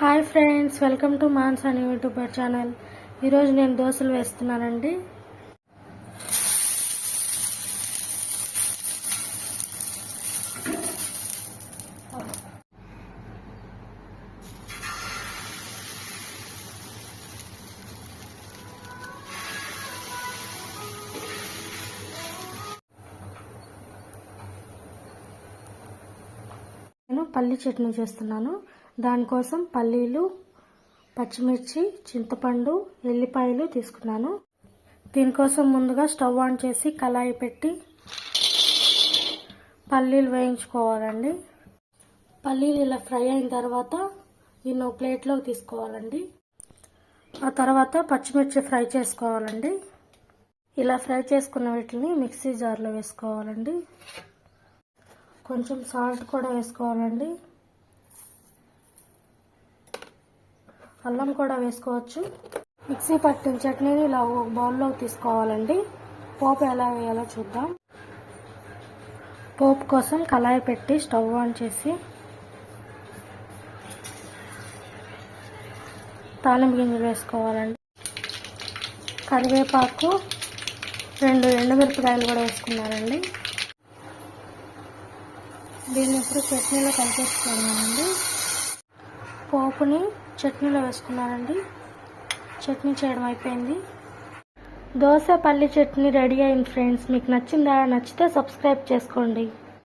Hi friends, welcome to మాన్స్ అని YouTube channel. ఈరోజు నేను దోశలు వేస్తున్నానండి. నేను పల్లి చట్నీ చేస్తున్నాను. దానికోసం పల్లీలు, పచ్చిమిర్చి, చింతపండు, ఎల్లిపాయలు తీసుకున్నాను. దీనికోసం ముందుగా స్టవ్ ఆన్ చేసి కళాయి పెట్టి పల్లీలు వేయించుకోవాలండి. పల్లీలు ఇలా ఫ్రై అయిన తర్వాత దీన్ని ఒక ప్లేట్లోకి తీసుకోవాలండి. ఆ తర్వాత పచ్చిమిర్చి ఫ్రై చేసుకోవాలండి. ఇలా ఫ్రై చేసుకున్న వీటిని మిక్సీ జార్లో వేసుకోవాలండి. కొంచెం సాల్ట్ కూడా వేసుకోవాలండి. అల్లం కూడా వేసుకోవచ్చు. మిక్సీ పట్టిన చట్నీని ఇలా ఒక బౌల్లోకి తీసుకోవాలండి. పోపు ఎలా వేయాలో చూద్దాం. పోపు కోసం కళాయి పెట్టి స్టవ్ ఆన్ చేసి తాలింపు గింజలు వేసుకోవాలండి. కరివేపాకు, 2 ఎండుమిరపకాయలు కూడా వేసుకున్నారండి. దీన్ని ఇప్పుడు చట్నీలో కలిపేసుకున్నానండి. పోపుని చట్నీలో వేసుకున్నానండి. చట్నీ చేయడం అయిపోయింది. దోశ పల్లి చట్నీ రెడీ అయింది ఫ్రెండ్స్. మీకు నచ్చిందా? నచ్చితే సబ్స్క్రైబ్ చేసుకోండి.